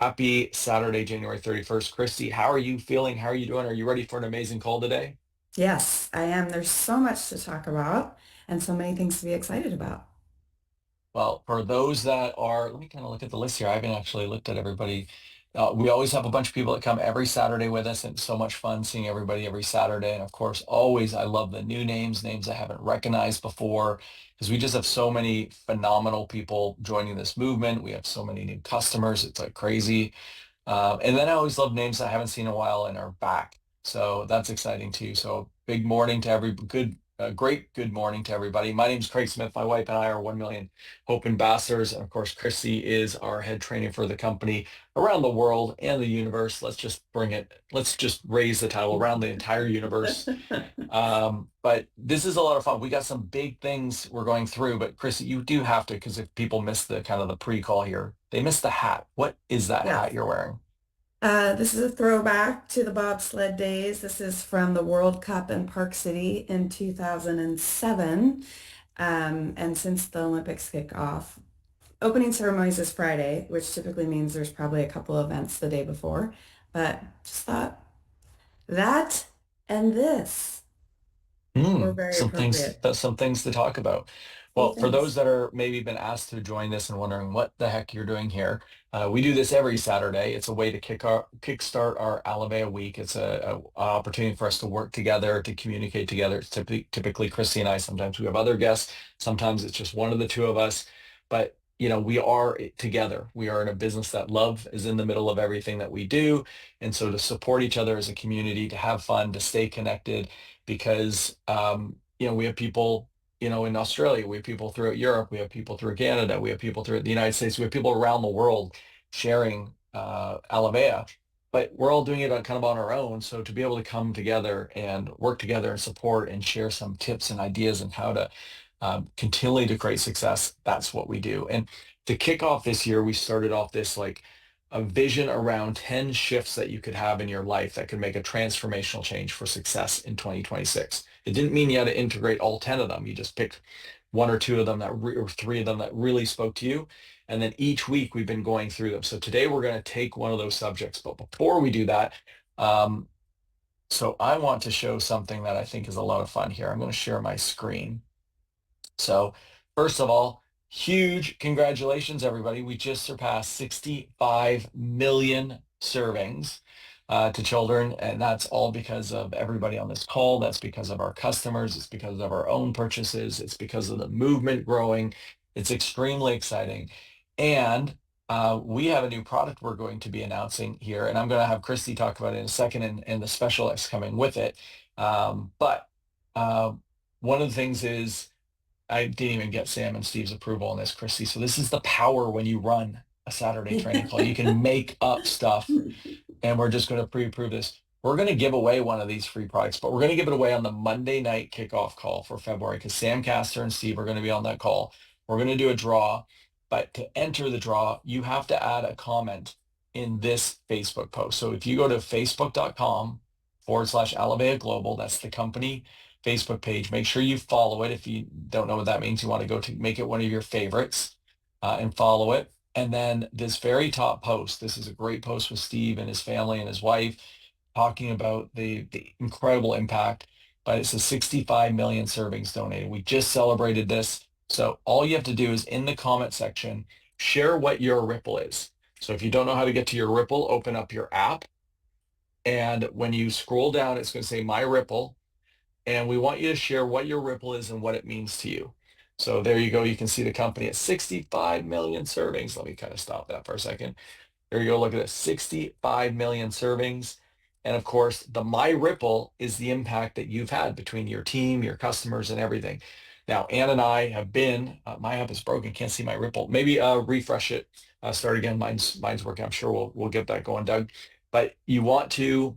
Happy Saturday, January 31st. Christy, how are you feeling? How are you doing? Are you ready for an amazing call today? Yes, I am. There's so much to talk about and so many things to be excited about. Well, for those that are, let me kind of look at the list here. I haven't actually looked at everybody. We always have a bunch of people that come every Saturday with us, and it's so much fun seeing everybody every Saturday. And of course, always I love the new names, names I haven't recognized before, because we just have so many phenomenal people joining this movement. We have so many new customers. It's like crazy. And then I always love names I haven't seen in a while and are back. So that's exciting too. So big morning to great good morning to everybody. My name is Craig Smith. My wife and I are 1 million Hope Ambassadors. And of course, Chrissy is our head trainer for the company around the world and the universe. Let's just raise the title around the entire universe. But this is a lot of fun. We got some big things we're going through, but Chrissy, you do have to, because if people miss the kind of the pre-call here, they missed the hat. What is that hat Yes. you're wearing? This is a throwback to the bobsled days. This is from the World Cup in Park City in 2007. And since the Olympics kick off, opening ceremonies is Friday, which typically means there's probably a couple events the day before. But just thought that and this were very appropriate. Some things to talk about. Cool Well, for those things. that are maybe been asked to join this and wondering what the heck you're doing here, we do this every Saturday. It's a way to kickstart our Alabama week. It's a opportunity for us to work together, to communicate together. It's typically Christy and I. Sometimes we have other guests. Sometimes it's just one of the two of us. But we are together. We are in a business that love is in the middle of everything that we do. And so to support each other as a community, to have fun, to stay connected because we have people in Australia, we have people throughout Europe, we have people through Canada, we have people throughout the United States, we have people around the world sharing Alavea, but we're all doing it kind of on our own. So to be able to come together and work together and support and share some tips and ideas and how to continually to create success, that's what we do. And to kick off this year, we started off this like a vision around 10 shifts that you could have in your life that could make a transformational change for success in 2026. It didn't mean you had to integrate all 10 of them. You just picked one or two of them or three of them that really spoke to you. And then each week we've been going through them. So today we're going to take one of those subjects. But before we do that, um, so I want to show something that I think is a lot of fun here. I'm going to share my screen. So first of all, huge congratulations, everybody. We just surpassed 65 million servings to children, and that's all because of everybody on this call. That's because of our customers. It's because of our own purchases. It's because of the movement growing. It's extremely exciting. And we have a new product we're going to be announcing here, and I'm going to have Christy talk about it in a second and the specialists coming with it. But one of the things is I didn't even get Sam and Steve's approval on this, Christy. So this is the power when you run a Saturday training call. You can make up stuff, and we're just going to pre-approve this. We're going to give away one of these free products, but we're going to give it away on the Monday night kickoff call for February because Sam Castor and Steve are going to be on that call. We're going to do a draw, but to enter the draw, you have to add a comment in this Facebook post. So if you go to facebook.com/Alavea Global, that's the company Facebook page. Make sure you follow it. If you don't know what that means, you want to go to make it one of your favorites and follow it. And then this very top post, this is a great post with Steve and his family and his wife talking about the incredible impact, but it's a 65 million servings donated. We just celebrated this. So all you have to do is in the comment section, share what your Ripple is. So if you don't know how to get to your Ripple, open up your app. And when you scroll down, it's going to say My Ripple and we want you to share what your Ripple is and what it means to you. So there you go. You can see the company at 65 million servings. Let me kind of stop that for a second. There you go. Look at this, 65 million servings. And of course, the My Ripple is the impact that you've had between your team, your customers, and everything. Now, Ann and I have been, my app is broken, can't see my Ripple. Maybe refresh it, start again. Mine's working. I'm sure we'll get that going, Doug. But you want to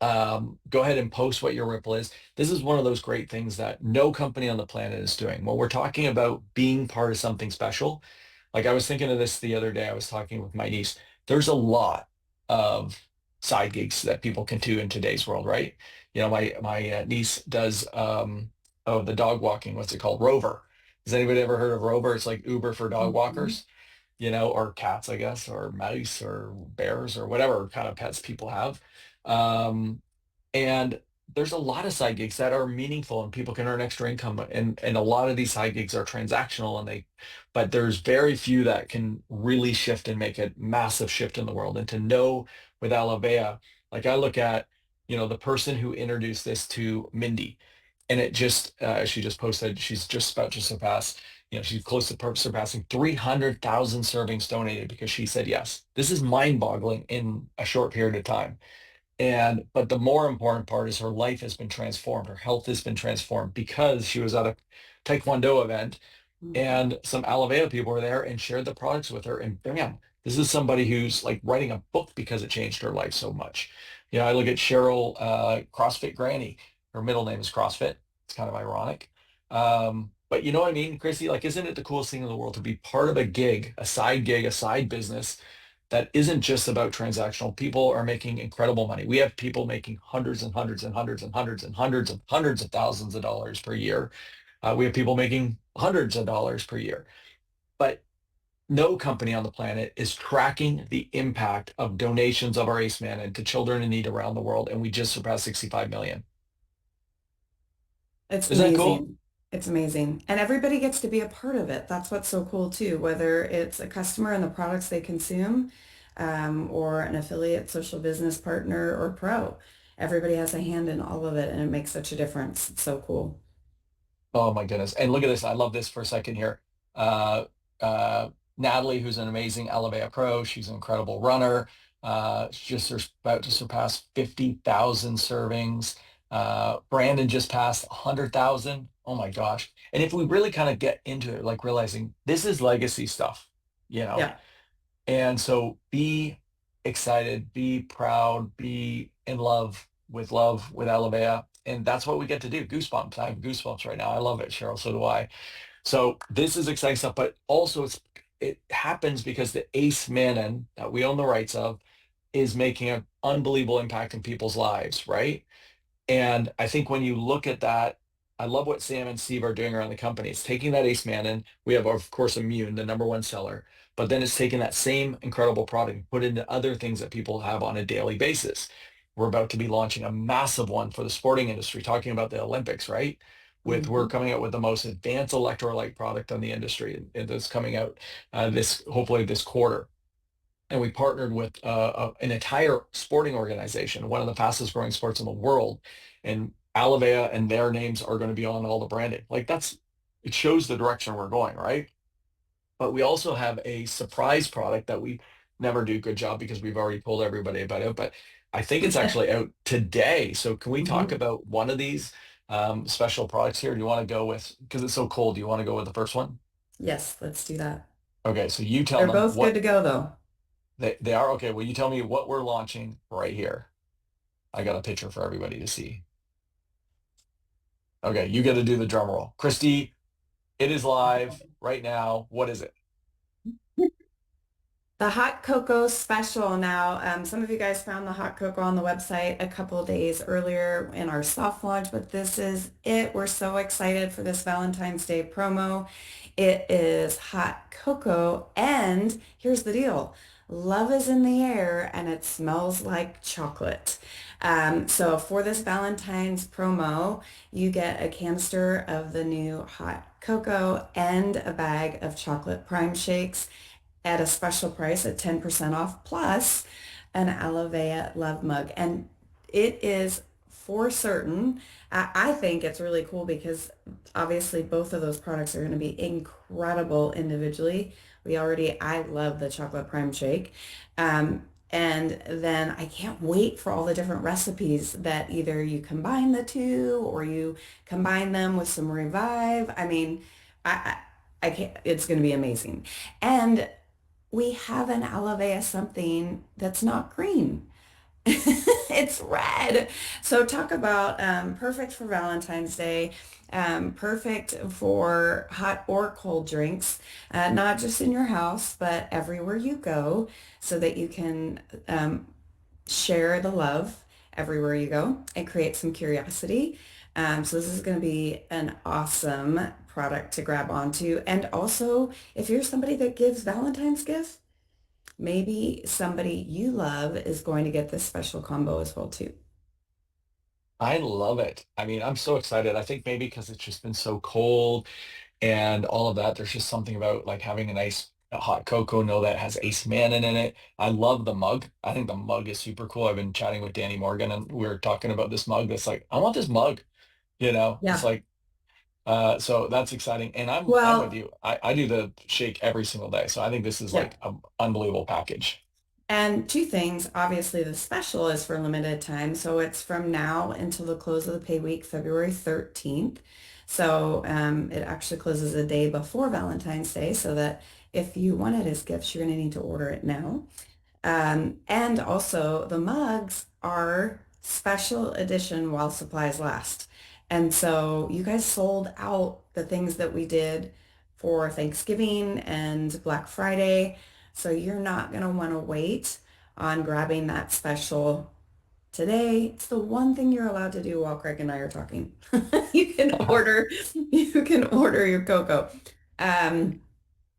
go ahead and post what your Ripple is. This is one of those great things that no company on the planet is doing. When we're talking about being part of something special, like I was thinking of this the other day, I was talking with my niece. There's a lot of side gigs that people can do in today's world, right? My niece does the dog walking. What's it called? Rover. Has anybody ever heard of Rover? It's like Uber for dog Mhm. walkers. or cats, I guess, or mice or bears or whatever kind of pets people have. Um, and there's a lot of side gigs that are meaningful and people can earn extra income. And a lot of these side gigs are transactional but there's very few that can really shift and make a massive shift in the world. And to know with Alabea, like I look at, the person who introduced this to Mindy, and she just posted, she's just about to surpass, she's close to surpassing 300,000 servings donated because she said yes. This is mind-boggling in a short period of time. But the more important part is her life has been transformed. Her health has been transformed because she was at a Taekwondo event Mhm. and some Alavea people were there and shared the products with her. And bam, this is somebody who's like writing a book because it changed her life so much. I look at Cheryl, CrossFit Granny. Her middle name is CrossFit. It's kind of ironic. But you know what I mean, Chrissy? Like, isn't it the coolest thing in the world to be part of a gig, a side business that isn't just about transactional? People are making incredible money. We have people making hundreds and hundreds and hundreds and hundreds and hundreds of thousands of dollars per year. We have people making hundreds of dollars per year. But no company on the planet is tracking the impact of donations of our ACE Manna to children in need around the world. And we just surpassed 65 million. It's Isn't that cool? amazing. It's amazing. And everybody gets to be a part of it. That's what's so cool too, whether it's a customer and the products they consume, or an affiliate, social business partner, or pro. Everybody has a hand in all of it, and it makes such a difference. It's so cool. Oh my goodness. And look at this. I love this for a second here. Uh, Natalie, who's an amazing Alabama pro, she's an incredible runner. She's just about to surpass 50,000 servings. Brandon just passed 100,000. Oh my gosh. And if we really kind of get into it, like realizing this is legacy stuff, you know? Yeah. And so be excited, be proud, be in love with Alabama. And that's what we get to do. Goosebumps. I have goosebumps right now. I love it, Cheryl. So do I. So this is exciting stuff, but also it happens because the Ace Mannon that we own the rights of is making an unbelievable impact in people's lives, right? And I think when you look at that, I love what Sam and Steve are doing around the company. It's taking that Ace Mannon. We have, of course, Immune, the number one seller, but then it's taking that same incredible product and put it into other things that people have on a daily basis. We're about to be launching a massive one for the sporting industry, talking about the Olympics, right? We're Mhm. coming out with the most advanced electrolyte product on the industry, and that's coming out hopefully this quarter. And we partnered with an entire sporting organization, one of the fastest growing sports in the world. And Alavea and their names are going to be on all the branding. It shows the direction we're going, right? But we also have a surprise product that we never do a good job because we've already told everybody about it. But I think it's actually out today. So can we talk Mhm. about one of these special products here? Do you want to go with, because it's so cold, do you want to go with the first one? Yes, let's do that. Okay, so you tell They're them both good what to go though. they are. Okay, well, you tell me what we're launching right here. I got a picture for everybody to see. Okay, you got to do the drum roll. Christy, it is live right now. What is it? The hot cocoa special now. Some of you guys found the hot cocoa on the website a couple of days earlier in our soft launch, but this is it. We're so excited for this Valentine's Day promo. It is hot cocoa, and here's the deal. Love is in the air and it smells like chocolate. So for this Valentine's promo, you get a canister of the new hot cocoa and a bag of chocolate prime shakes at a special price at 10% off plus an Alavea Love Mug. And it is for certain. I think it's really cool because obviously both of those products are going to be incredible individually. I love the chocolate prime shake. And then I can't wait for all the different recipes that either you combine the two or you combine them with some Revive. I mean, I can't, it's going to be amazing. And we have an Alavea something that's not green. It's red. So talk about perfect for Valentine's Day, perfect for hot or cold drinks, not just in your house, but everywhere you go so that you can share the love everywhere you go and create some curiosity. So this is going to be an awesome product to grab onto. And also, if you're somebody that gives Valentine's gifts, maybe somebody you love is going to get this special combo as well too. I love it. I mean, I'm so excited. I think maybe because it's just been so cold and all of that, there's just something about like having a nice hot cocoa, know that has Ace Mannin in it. I love the mug. I think the mug is super cool. I've been chatting with Danny Morgan and we were talking about this mug that's like, I want this mug, it's Yeah. like, so that's exciting. And I'm with Well, you. I do the shake every single day. So I think this is yeah. like an unbelievable package. And two things, obviously the special is for limited time. So it's from now until the close of the pay week, February 13th. So it actually closes a day before Valentine's Day so that if you want it as gifts, you're going to need to order it now. And also the mugs are special edition while supplies last. And so you guys sold out the things that we did for Thanksgiving and Black Friday. So you're not going to want to wait on grabbing that special today. It's the one thing you're allowed to do while Craig and I are talking. You can order your cocoa. Um,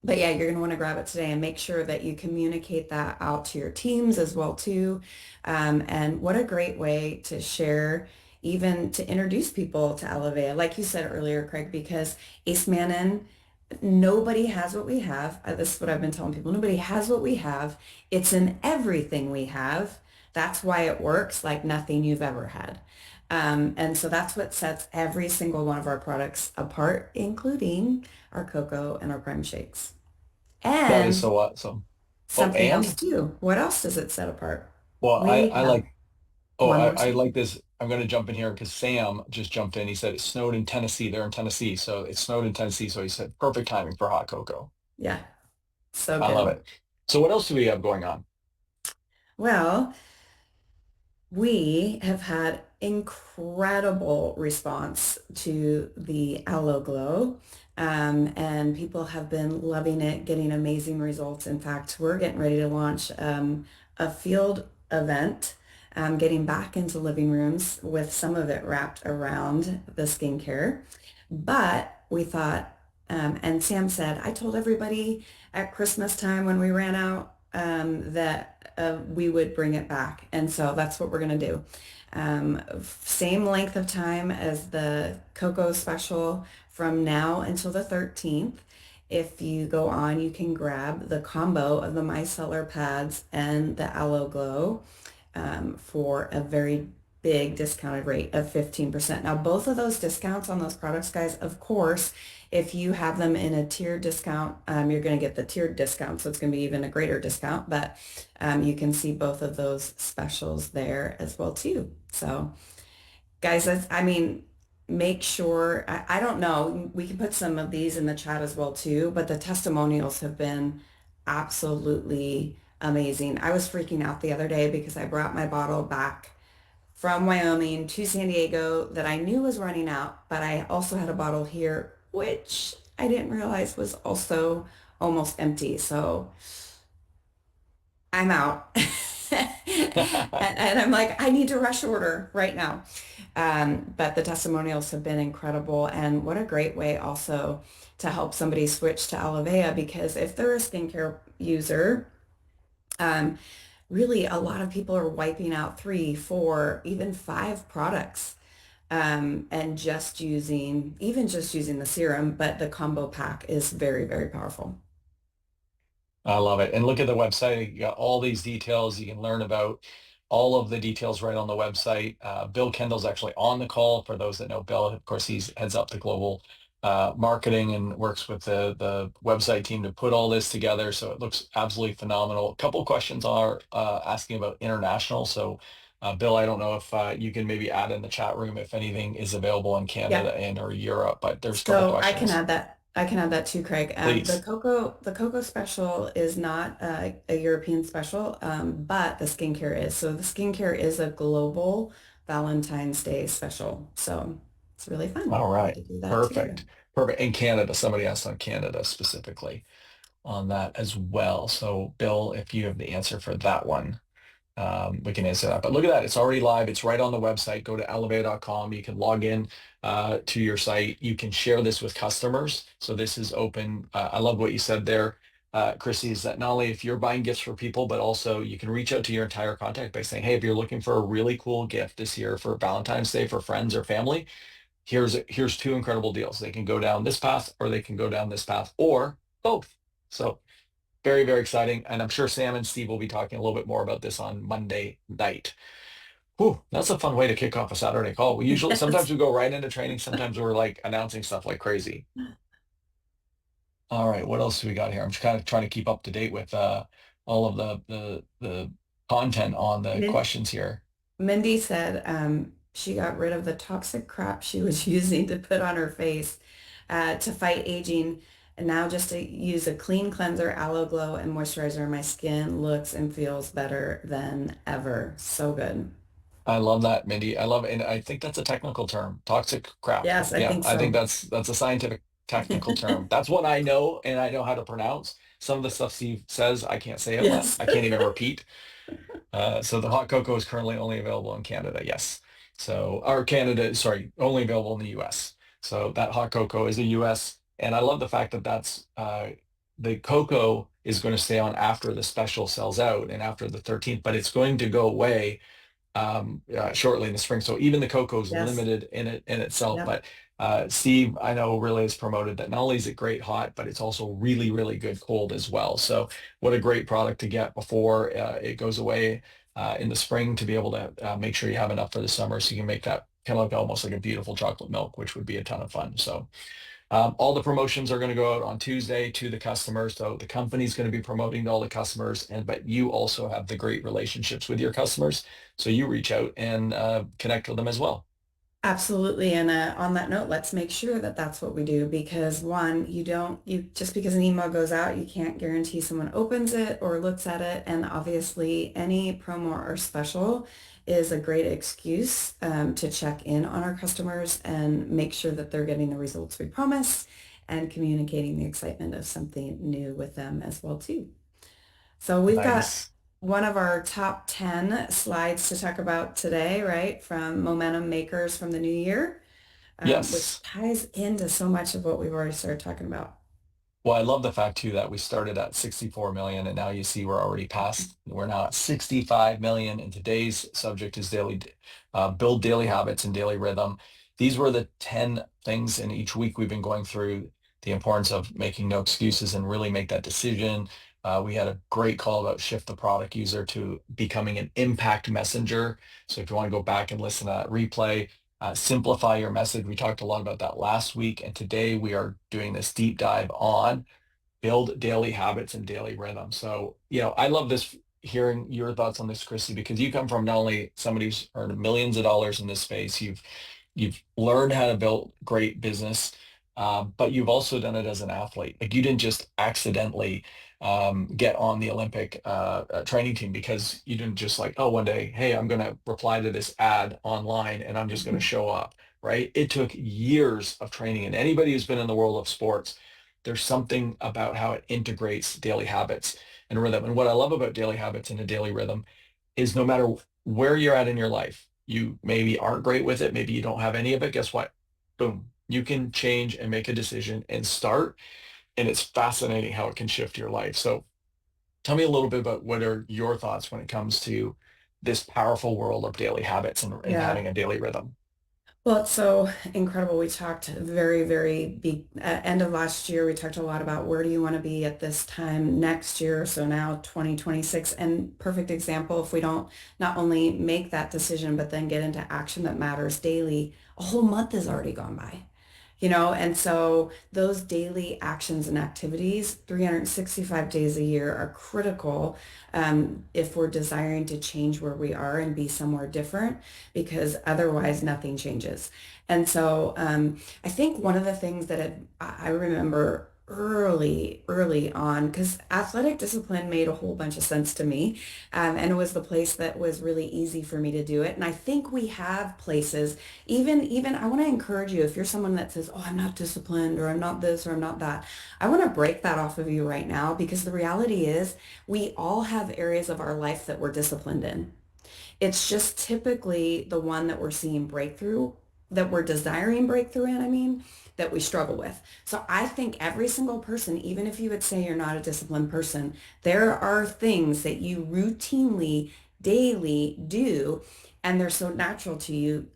but yeah, you're going to want to grab it today and make sure that you communicate that out to your teams as well too. And what a great way to share, even to introduce people to Alivea, like you said earlier, Craig, because Ace Mannin, nobody has what we have. This is what I've been telling people. Nobody has what we have. It's in everything we have. That's why it works like nothing you've ever had. And so that's what sets every single one of our products apart, including our cocoa and our prime shakes. That is And so awesome. Oh, something else and too. What else does it set apart? well, We I have like Oh, one I, more I thing. like this. I'm going to jump in here because Sam just jumped in. He said it snowed in Tennessee. They're in Tennessee. So it snowed in Tennessee. So he said perfect timing for hot cocoa. Yeah, so I love good. it. So what else do we have going on? Well, we have had incredible response to the Aloe Glow, and people have been loving it, getting amazing results. In fact, we're getting ready to launch a field event, getting back into living rooms with some of it wrapped around the skincare. But we thought, and Sam said, I told everybody at Christmas time when we ran out that we would bring it back. And so that's what we're going to do. Same length of time as the cocoa special from now until the 13th. If you go on, you can grab the combo of the micellar pads and the Aloe Glow for a very big discounted rate of 15%. Now, both of those discounts on those products, guys, of course, if you have them in a tiered discount, you're going to get the tiered discount. So it's going to be even a greater discount, but you can see both of those specials there as well too. So guys, I mean, make sure, I don't know, we can put some of these in the chat as well too, but the testimonials have been absolutely amazing. I was freaking out the other day because I brought my bottle back from Wyoming to San Diego that I knew was running out, but I also had a bottle here, which I didn't realize was also almost empty. So I'm out. And I'm like, I need to rush order right now. But the testimonials have been incredible. And what a great way also to help somebody switch to Alivea because if they're a skincare user, um, really a lot of people are wiping out 3, 4, even 5 products and even just using the serum, but the combo pack is very, very powerful. I love it. And look at the website. You got all these details. You can learn about all of the details right on the website. Bill Kendall's actually on the call. For those that know Bill, of course, he's heads up the global marketing and works with the website team to put all this together. So it looks absolutely phenomenal. A couple of questions are asking about international. So Bill, I don't know if you can maybe add in the chat room if anything is available in Yeah. Canada and or Europe, but there's a couple So I can questions. add that. I can add that too, Craig. Please. The cocoa special is not a European special, but the skincare is. So the skincare is a global Valentine's Day special. So it's really fun. All We get right. to do that together. Perfect. Perfect. In Canada, somebody asked on Canada specifically on that as well. So, Bill, if you have the answer for that one. we can answer that. But look at that. It's already live. It's right on the website. Go to elevate.com. You can log in to your site. You can share this with customers. So this is open. I love what you said there, Chrissy, is that not only if you're buying gifts for people, but also you can reach out to your entire contact base saying, hey, if you're looking for a really cool gift this year for Valentine's Day for friends or family, here's two incredible deals. They can go down this path or they can go down this path or both. So very, very exciting. And I'm sure Sam and Steve will be talking a little bit more about this on Monday night. Whew, that's a fun way to kick off a Saturday call. We usually, sometimes Yes. we go right into training. Sometimes we're like announcing stuff like crazy. All right, what else do we got here? I'm just kind of trying to keep up to date with all of the content on the Min- questions here. Mindy said she got rid of the toxic crap she was using to put on her face to fight aging. And now just to use a clean cleanser, Aloe Glow, and moisturizer, my skin looks and feels better than ever. So good. I love that, Mindy. I love it. And I think that's a technical term, toxic crap. Yes, I Yeah, think I think so. that's a scientific technical term. That's what I know and I know how to pronounce. Some of the stuff Steve says, I can't say it well. Yes. I can't even repeat. So the hot cocoa is currently only available in Canada. Yes. So our Canada, sorry, only available in the US. So that hot cocoa is a US. And I love the fact that that's the cocoa is going to stay on after the special sells out and after the 13th, but it's going to go away shortly in the spring. So even the cocoa is Yes. limited in itself. Yep. But Steve, I know, really has promoted that not only is it great hot, but it's also really, really good cold as well. So what a great product to get before it goes away in the spring to be able to make sure you have enough for the summer so you can make that kind of like almost like a beautiful chocolate milk, which would be a ton of fun. So all the promotions are going to go out on Tuesday to the customers. So the company's going to be promoting to all the customers, and but you also have the great relationships with your customers. So you reach out and connect with them as well. Absolutely. And on that note, let's make sure that that's what we do because one, you just because an email goes out, you can't guarantee someone opens it or looks at it. And obviously, any promo or special is a great excuse to check in on our customers and make sure that they're getting the results we promise and communicating the excitement of something new with them as well too. So we've got Nice. one of our top 10 slides to talk about today, right? From Momentum Makers from the new year, which Yes. ties into so much of what we've already started talking about. Well, I love the fact too that we started at 64 million and now you see we're already past, we're now at 65 million. And today's subject is build daily habits and daily rhythm. These were the 10 things in each week we've been going through the importance of making no excuses and really make that decision. We had a great call about shift the product user to becoming an impact messenger. So if you want to go back and listen to that replay, simplify your message. We talked a lot about that last week, and today we are doing this deep dive on build daily habits and daily rhythm. So, I love this hearing your thoughts on this, Chrissy, because you come from not only somebody who's earned millions of dollars in this space, you've learned how to build great business, but you've also done it as an athlete. Like you didn't just accidentally get on the Olympic training team because you didn't just like, oh, one day, hey, I'm going to reply to this ad online and I'm just going to show up, right? It took years of training. And anybody who's been in the world of sports, there's something about how it integrates daily habits and rhythm. And what I love about daily habits and a daily rhythm is no matter where you're at in your life, you maybe aren't great with it, maybe you don't have any of it, guess what? Boom, you can change and make a decision and start. And it's fascinating how it can shift your life. So tell me a little bit about what are your thoughts when it comes to this powerful world of daily habits and Yeah. having a daily rhythm. Well, it's so incredible. We talked very, very big end of last year. We talked a lot about where do you want to be at this time next year. So now 2026 and perfect example. If we don't not only make that decision, but then get into action that matters daily, a whole month has already gone by. And so those daily actions and activities, 365 days a year are critical if we're desiring to change where we are and be somewhere different, because otherwise nothing changes. And so I think one of the things that I remember early on because athletic discipline made a whole bunch of sense to me. And it was the place that was really easy for me to do it. And I think we have places, even I want to encourage you if you're someone that says, oh, I'm not disciplined or I'm not this or I'm not that. I want to break that off of you right now because the reality is we all have areas of our life that we're disciplined in. It's just typically the one that we're seeing breakthrough, that we're desiring breakthrough in, I mean, that we struggle with. So I think every single person, even if you would say you're not a disciplined person, there are things that you routinely, daily do, and they're so natural to you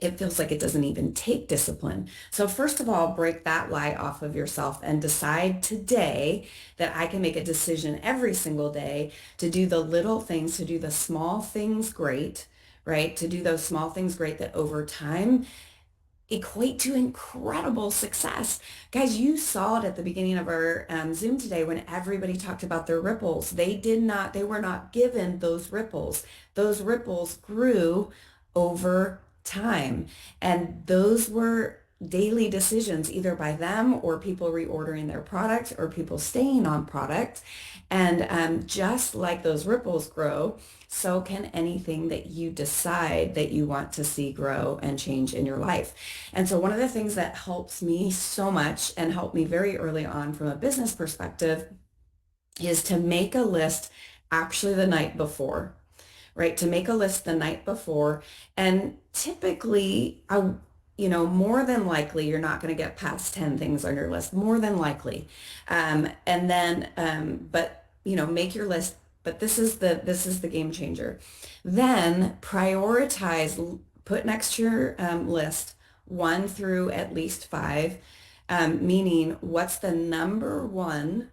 it feels like it doesn't even take discipline. So first of all, break that lie off of yourself and decide today that I can make a decision every single day to do the little things, to do the small things great, right? To do those small things great that over time equate to incredible success. Guys, you saw it at the beginning of our Zoom today when everybody talked about their ripples. They were not given those ripples. Those ripples grew over time. And those were daily decisions either by them or people reordering their product or people staying on product. And just like those ripples grow, so can anything that you decide that you want to see grow and change in your life. And so one of the things that helps me so much and helped me very early on from a business perspective is to make a list actually the night before, right? To make a list the night before. And typically, more than likely, you're not going to get past 10 things on your list, more than likely. And then, but, make your list. But this is the game changer. Then prioritize, put next to your list one through at least five, meaning what's the number one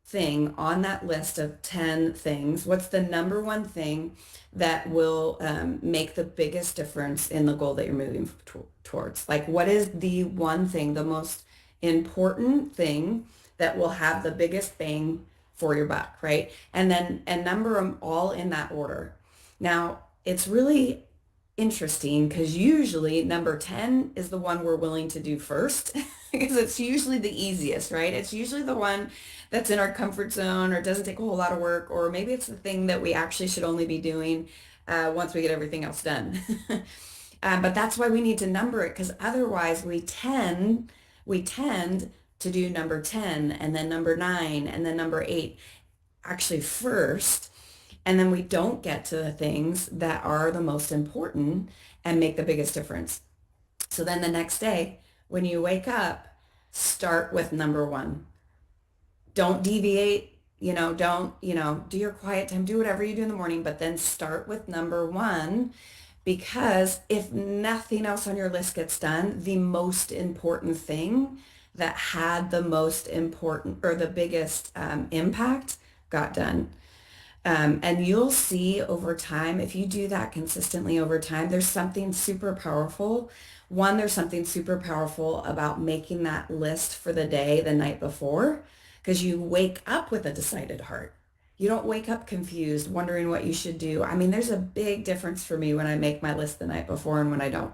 thing on that list of 10 things? What's the number one thing that will make the biggest difference in the goal that you're moving towards? Like, what is the one thing, the most important thing that will have the biggest bang for your buck, right? And number them all in that order. Now, it's really interesting because usually number 10 is the one we're willing to do first because it's usually the easiest, right? It's usually the one that's in our comfort zone or doesn't take a whole lot of work, or maybe it's the thing that we actually should only be doing once we get everything else done. But that's why we need to number it because otherwise we tend to do number 10 and then number 9 and then number 8 actually first. And then we don't get to the things that are the most important and make the biggest difference. So then the next day, when you wake up, start with number one. Don't deviate, don't, do your quiet time, do whatever you do in the morning, but then start with number one because if nothing else on your list gets done, the most important thing that had the most important or the biggest impact got done. And you'll see over time, if you do that consistently over time, there's something super powerful. One, there's something super powerful about making that list for the day the night before, because you wake up with a decided heart. You don't wake up confused, wondering what you should do. I mean, there's a big difference for me when I make my list the night before and when I don't.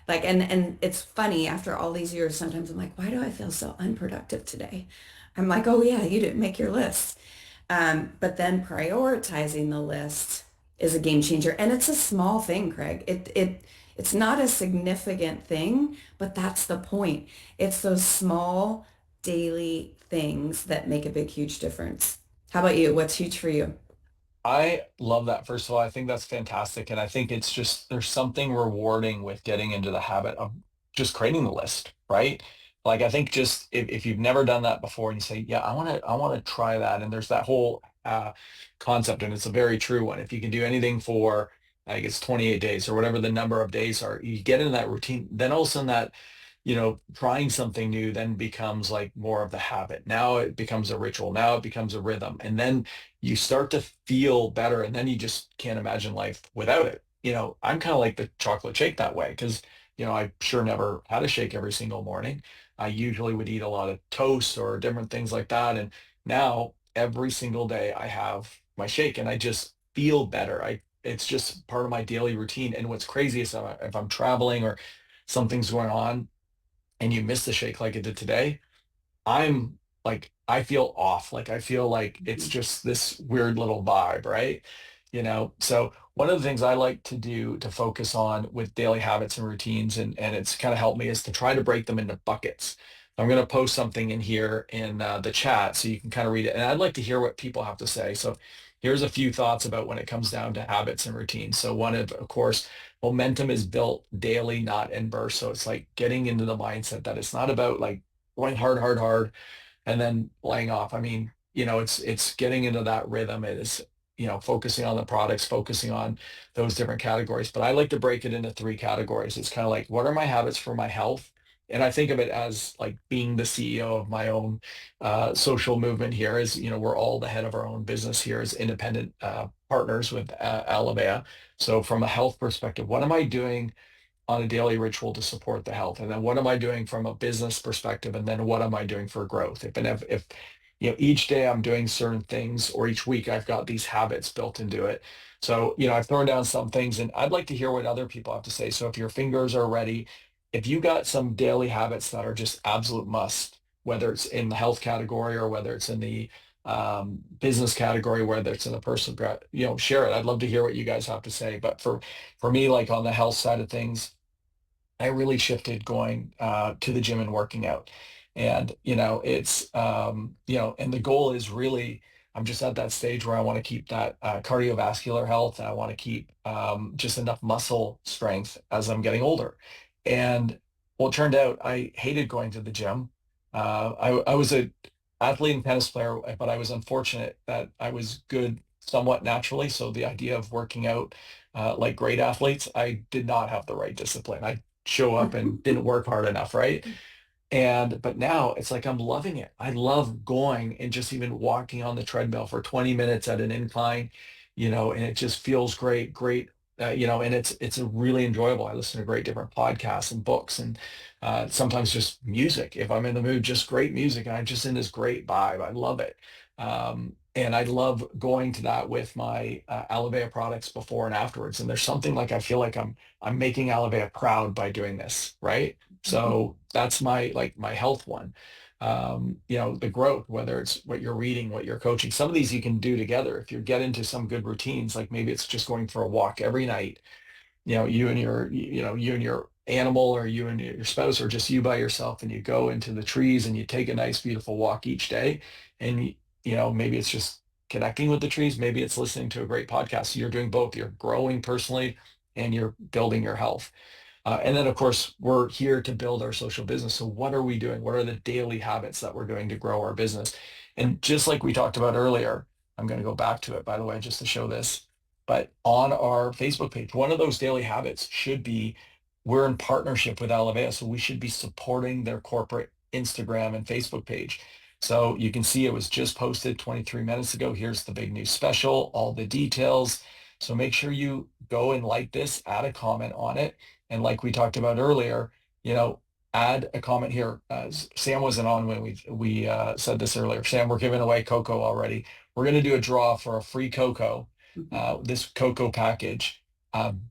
Like, and it's funny after all these years, sometimes I'm like, why do I feel so unproductive today? I'm like, oh yeah, you didn't make your list. But then prioritizing the list is a game changer. And it's a small thing, Craig. It's not a significant thing, but that's the point. It's those small daily things that make a big, huge difference. How about you? What's huge for you? I love that. First of all, I think that's fantastic. And I think it's just, there's something rewarding with getting into the habit of just creating the list, right? Like, I think just if you've never done that before and you say, yeah, I want to try that. And there's that whole concept, and it's a very true one. If you can do anything for, I guess, 28 days or whatever the number of days are, you get into that routine, then all of a sudden that trying something new then becomes like more of the habit. Now it becomes a ritual. Now it becomes a rhythm. And then you start to feel better. And then you just can't imagine life without it. I'm kind of like the chocolate shake that way because, I sure never had a shake every single morning. I usually would eat a lot of toast or different things like that. And now every single day I have my shake and I just feel better. It's just part of my daily routine. And what's crazy is if I'm traveling or something's going on, and you miss the shake like it did today, I'm like, I feel off. Like I feel like it's Mhm. just this weird little vibe, right? So one of the things I like to do to focus on with daily habits and routines, and it's kind of helped me, is to try to break them into buckets. I'm going to post something in here in the chat so you can kind of read it. And I'd like to hear what people have to say. So here's a few thoughts about when it comes down to habits and routines. So one of course, momentum is built daily, not in bursts. So it's like getting into the mindset that it's not about like going hard, hard, hard, and then laying off. I mean, it's getting into that rhythm. It is, focusing on the products, focusing on those different categories. But I like to break it into three categories. It's kind of like, what are my habits for my health? And I think of it as like being the CEO of my own social movement here. Is, we're all the head of our own business here as independent partners with Alavea. So from a health perspective, what am I doing on a daily ritual to support the health? And then what am I doing from a business perspective? And then what am I doing for growth? If each day I'm doing certain things, or each week I've got these habits built into it. So, I've thrown down some things, and I'd like to hear what other people have to say. So if your fingers are ready, if you got some daily habits that are just absolute must, whether it's in the health category or whether it's in the business category, whether it's in the personal, share it. I'd love to hear what you guys have to say. But for me, like on the health side of things, I really shifted going to the gym and working out. And, and the goal is really, I'm just at that stage where I want to keep that cardiovascular health, and I want to keep just enough muscle strength as I'm getting older. And well, it turned out I hated going to the gym. I was a athlete and tennis player, but I was unfortunate that I was good somewhat naturally. So the idea of working out like great athletes, I did not have the right discipline. I show up and didn't work hard enough, right? But now it's like I'm loving it. I love going and just even walking on the treadmill for 20 minutes at an incline, and it just feels great, and it's a really enjoyable. I listen to great different podcasts and books, and sometimes just music. If I'm in the mood, just great music, and I'm just in this great vibe. I love it. And I love going to that with my Alavea products before and afterwards. And there's something like I feel like I'm making Alavea proud by doing this, right? So that's my health one. The growth, whether it's what you're reading, what you're coaching, some of these you can do together. If you get into some good routines, like maybe it's just going for a walk every night, you and your animal, or you and your spouse, or just you by yourself, and you go into the trees and you take a nice, beautiful walk each day. And, maybe it's just connecting with the trees. Maybe it's listening to a great podcast. So you're doing both. You're growing personally and you're building your health. And then, of course, we're here to build our social business. So what are we doing? What are the daily habits that we're doing to grow our business? And just like we talked about earlier, I'm going to go back to it, by the way, just to show this. But on our Facebook page, one of those daily habits should be, we're in partnership with Alavea, so we should be supporting their corporate Instagram and Facebook page. So you can see it was just posted 23 minutes ago. Here's the big new special, all the details. So make sure you go and like this, add a comment on it. And like we talked about earlier, add a comment here. Sam wasn't on when we said this earlier. Sam, we're giving away cocoa already. We're going to do a draw for a free cocoa, this cocoa package.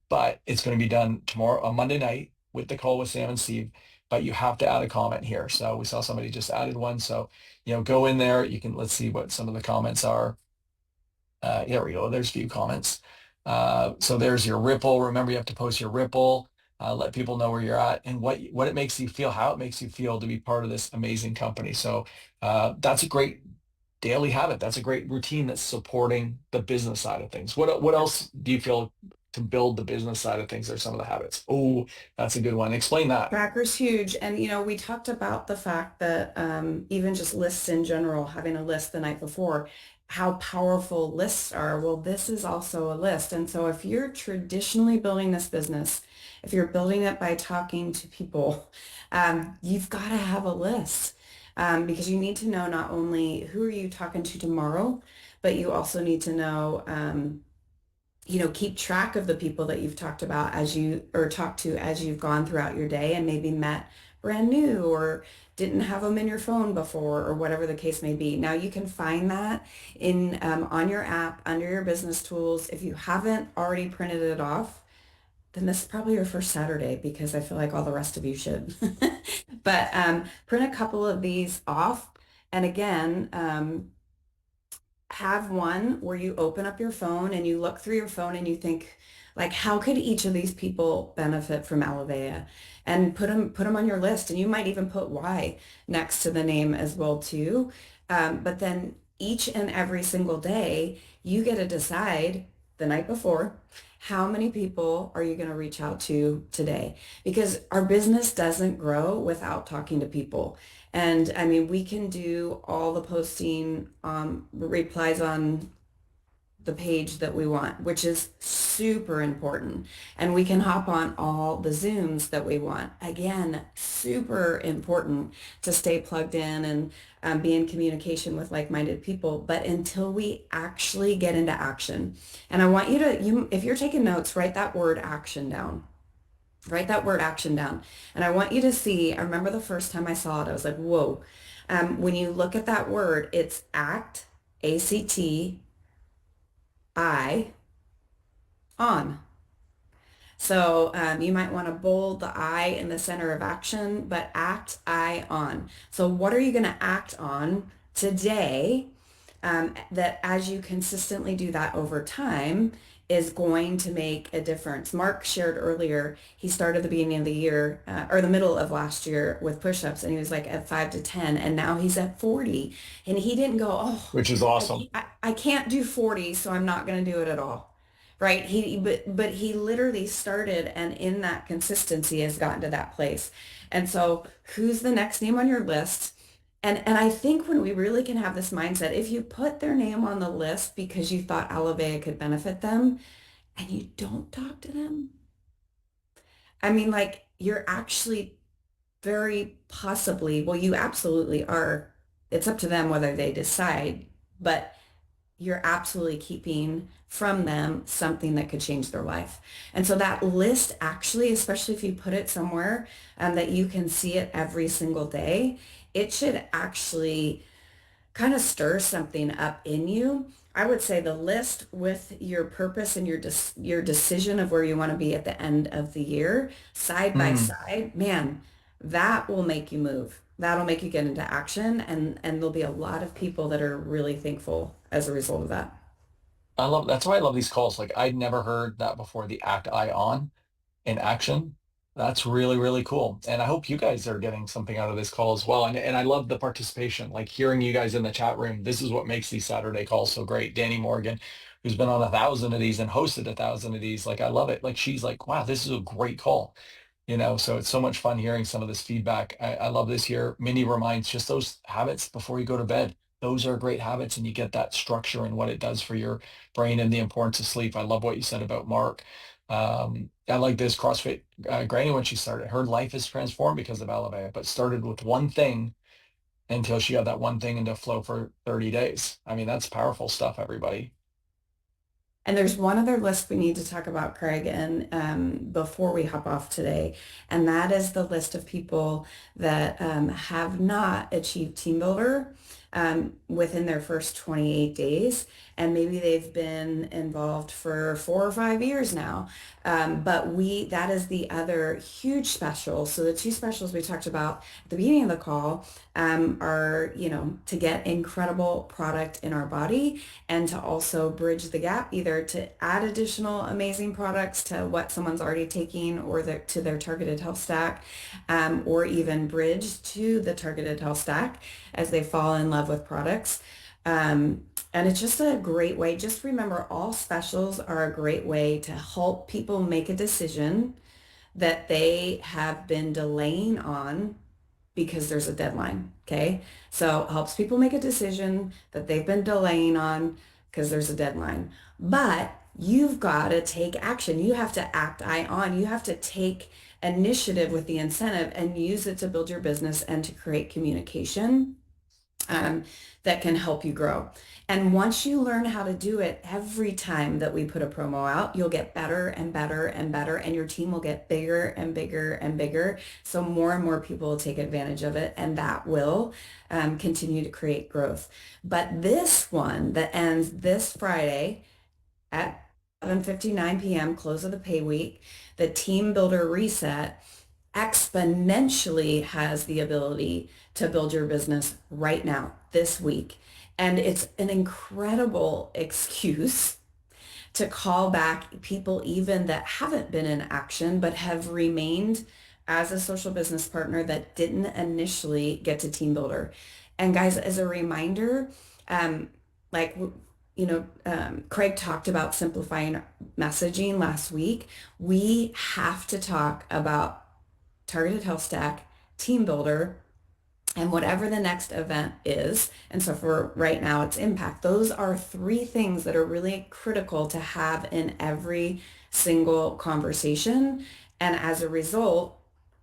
But it's going to be done tomorrow on Monday night with the call with Sam and Steve. But you have to add a comment here. So we saw somebody just added one. So, go in there. Let's see what some of the comments are. There we go. There's a few comments. So there's your Ripple. Remember, you have to post your Ripple. Let people know where you're at and what it makes you feel, how it makes you feel to be part of this amazing company. So that's a great daily habit. That's a great routine that's supporting the business side of things. What else do you feel to build the business side of things are some of the habits? Oh, that's a good one. Explain that. Tracker's huge. And, we talked about the fact that even just lists in general, having a list the night before, how powerful lists are. Well, this is also a list. And so if you're traditionally building this business, if you're building it by talking to people, you've got to have a list because you need to know not only who are you talking to tomorrow, but you also need to know keep track of the people that you've talked about as you or talked to as you've gone throughout your day and maybe met brand new or didn't have them in your phone before or whatever the case may be. Now you can find that in on your app under your business tools. If you haven't already printed it off, then this is probably your first Saturday because I feel like all the rest of you should. But print a couple of these off. And again, have one where you open up your phone and you look through your phone and you think, like, how could each of these people benefit from Alivea? And put them on your list. And you might even put why next to the name as well too. But then each and every single day, you get to decide the night before, how many people are you going to reach out to today? Because our business doesn't grow without talking to people. And I mean, we can do all the posting, replies on the page that we want, which is super important. And we can hop on all the Zooms that we want. Again, super important to stay plugged in and be in communication with like-minded people. But until we actually get into action, and I want if you're taking notes, write that word action down. Write that word action down. And I want you to see, I remember the first time I saw it, I was like, whoa. When you look at that word, it's act, ACT, I, on. So you might want to bold the I in the center of action, but act, I, on. So what are you going to act on today that as you consistently do that over time is going to make a difference. Mark shared earlier, he started the beginning of the year or the middle of last year with push-ups and he was like at 5 to 10 and now he's at 40 and he didn't go, oh, Which is awesome. I can't do 40, so I'm not going to do it at all. Right. But he literally started and in that consistency has gotten to that place. And so who's the next name on your list? And I think when we really can have this mindset, if you put their name on the list because you thought Alivea could benefit them and you don't talk to them, I mean, like you're actually very possibly, well, you absolutely are. It's up to them whether they decide, but you're absolutely keeping from them something that could change their life. And so that list actually, especially if you put it somewhere that you can see it every single day, it should actually kind of stir something up in you. I would say the list with your purpose and your decision of where you want to be at the end of the year, side by Mm. side, man, that will make you move. That'll make you get into action and there'll be a lot of people that are really thankful as a result of that. That's why I love these calls. Like I'd never heard that before, the act I on in action. That's really, really cool. And I hope you guys are getting something out of this call as well. And I love the participation, like hearing you guys in the chat room. This is what makes these Saturday calls so great. Danny Morgan, who's been on 1,000 of these and hosted 1,000 of these. Like I love it. Like she's like, wow, this is a great call. So it's so much fun hearing some of this feedback. I love this here. Minnie reminds just those habits before you go to bed. Those are great habits and you get that structure and what it does for your brain and the importance of sleep. I love what you said about Mark. I like this CrossFit Granny when she started. Her life is transformed because of Alivea, but started with one thing until she got that one thing into flow for 30 days. I mean, that's powerful stuff, everybody. And there's one other list we need to talk about, Craig, and before we hop off today, and that is the list of people that have not achieved Team Builder within their first 28 days, and maybe they've been involved for 4 or 5 years now. But that is the other huge special. So the two specials we talked about at the beginning of the call are, to get incredible product in our body and to also bridge the gap, either to add additional amazing products to what someone's already taking or to their targeted health stack, or even bridge to the targeted health stack as they fall in love with products. And it's just a great way. Just remember, all specials are a great way to help people make a decision that they have been delaying on because there's a deadline. Okay. So it helps people make a decision that they've been delaying on because there's a deadline. But you've got to take action. You have to act eye on. You have to take initiative with the incentive and use it to build your business and to create communication that can help you grow. And once you learn how to do it, every time that we put a promo out, you'll get better and better and better, and your team will get bigger and bigger and bigger. So more and more people will take advantage of it, and that will continue to create growth. But this one that ends this Friday at 11:59 p.m., close of the pay week. The Team Builder Reset exponentially has the ability to build your business right now, this week. And it's an incredible excuse to call back people even that haven't been in action but have remained as a social business partner that didn't initially get to Team Builder. And guys, as a reminder, um, like Craig talked about simplifying messaging last week. We have to talk about Targeted Health Stack, Team Builder, and whatever the next event is. And so for right now, it's impact. Those are three things that are really critical to have in every single conversation. And as a result,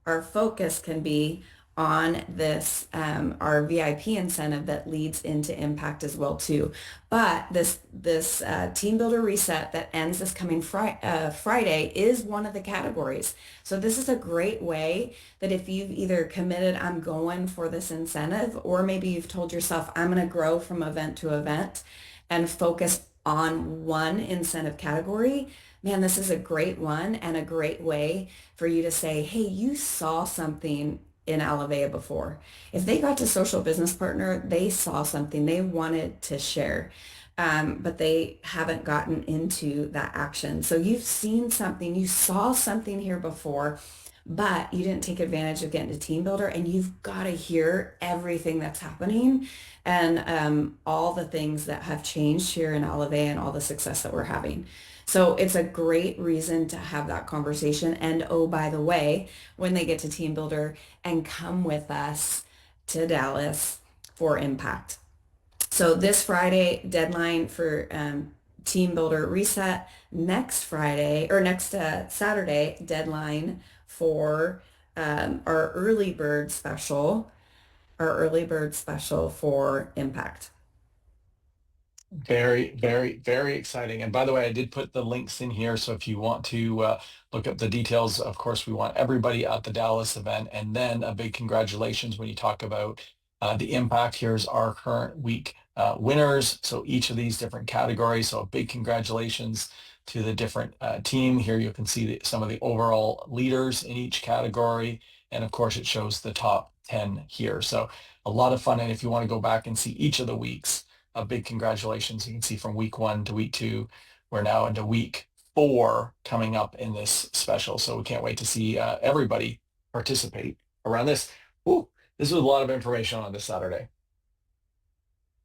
our focus can be on this, our VIP incentive that leads into impact as well too. But this team builder reset that ends this coming Friday is one of the categories. So this is a great way that if you've either committed, I'm going for this incentive, or maybe you've told yourself, I'm going to grow from event to event and focus on one incentive category. Man, this is a great one and a great way for you to say, hey, you saw something in Alavea before. If they got to social business partner, they saw something they wanted to share, but they haven't gotten into that action. So you've seen something, you saw something here before, but you didn't take advantage of getting to Team Builder, and you've got to hear everything that's happening and all the things that have changed here in Alavea and all the success that we're having. So it's a great reason to have that conversation. And oh, by the way, when they get to Team Builder, and come with us to Dallas for Impact. So this Friday, deadline for Team Builder Reset. Next Friday, or next Saturday, deadline for our early bird special for Impact. Very, very, very exciting. And by the way, I did put the links in here. So if you want to look up the details, of course, we want everybody at the Dallas event. And then a big congratulations when you talk about the impact. Here's our current week winners. So each of these different categories. So a big congratulations to the different team. Here you can see some of the overall leaders in each category. And of course, it shows the top 10 here. So a lot of fun. And if you want to go back and see each of the weeks, a big congratulations. You can see from week 1 to week 2, we're now into week 4 coming up in this special. So we can't wait to see everybody participate around this. Ooh, this was a lot of information on this Saturday.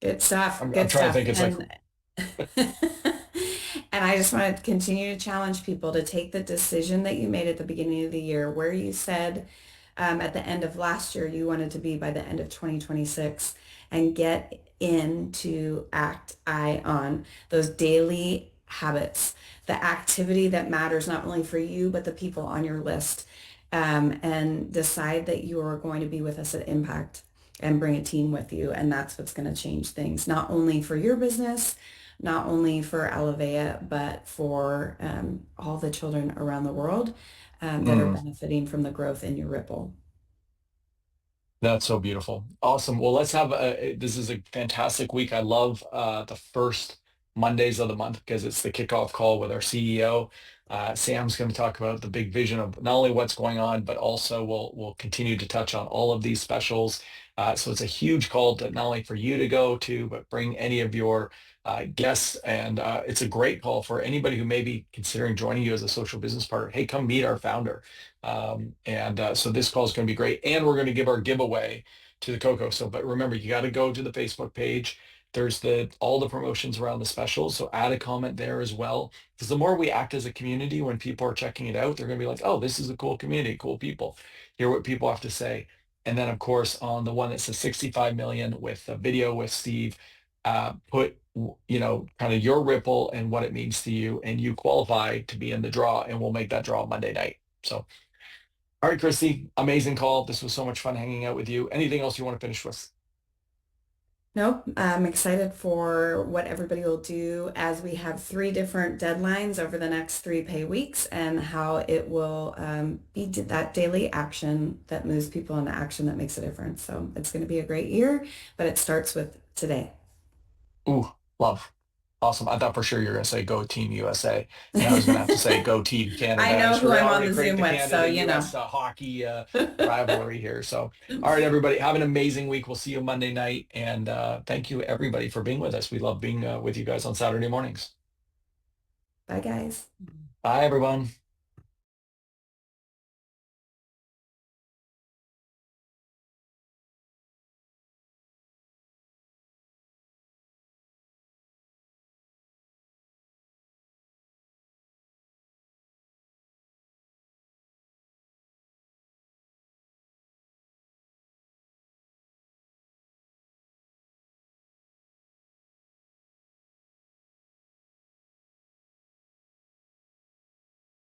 Good stuff. I'm Good trying to stuff. think. It's And I just want to continue to challenge people to take the decision that you made at the beginning of the year, where you said at the end of last year you wanted to be by the end of 2026, and get into act I on those daily habits, the activity that matters not only for you, but the people on your list, and decide that you are going to be with us at Impact and bring a team with you. And that's what's going to change things, not only for your business, not only for Alavea, but for all the children around the world that are benefiting from the growth in your Ripple. That's so beautiful. Awesome. Well, let's have this is a fantastic week. I love the first Mondays of the month because it's the kickoff call with our CEO. Sam's going to talk about the big vision of not only what's going on, but also we'll continue to touch on all of these specials. So it's a huge call to not only for you to go to, but bring any of your guests. And it's a great call for anybody who may be considering joining you as a social business partner. Hey, come meet our founder. So this call is going to be great. And we're going to give our giveaway to the Coco. So, but remember, you got to go to the Facebook page. There's all the promotions around the specials. So add a comment there as well. Because the more we act as a community, when people are checking it out, they're going to be like, oh, this is a cool community, cool people. Hear what people have to say. And then, of course, on the one that says 65 million with a video with Steve, put, kind of your Ripple and what it means to you, and you qualify to be in the draw, and we'll make that draw Monday night. So, all right, Christy, amazing call. This was so much fun hanging out with you. Anything else you want to finish with? Nope. I'm excited for what everybody will do as we have 3 different deadlines over the next 3 pay weeks, and how it will be that daily action that moves people into action that makes a difference. So it's going to be a great year, but it starts with today. Ooh, love. Awesome. I thought for sure you were going to say go Team USA, and I was going to have to say go Team I Canada. And know so who we I'm on already the create Zoom the with, so you know. Canada-US hockey rivalry here. So, all right, everybody, have an amazing week. We'll see you Monday night, and thank you everybody for being with us. We love being with you guys on Saturday mornings. Bye, guys. Bye, everyone.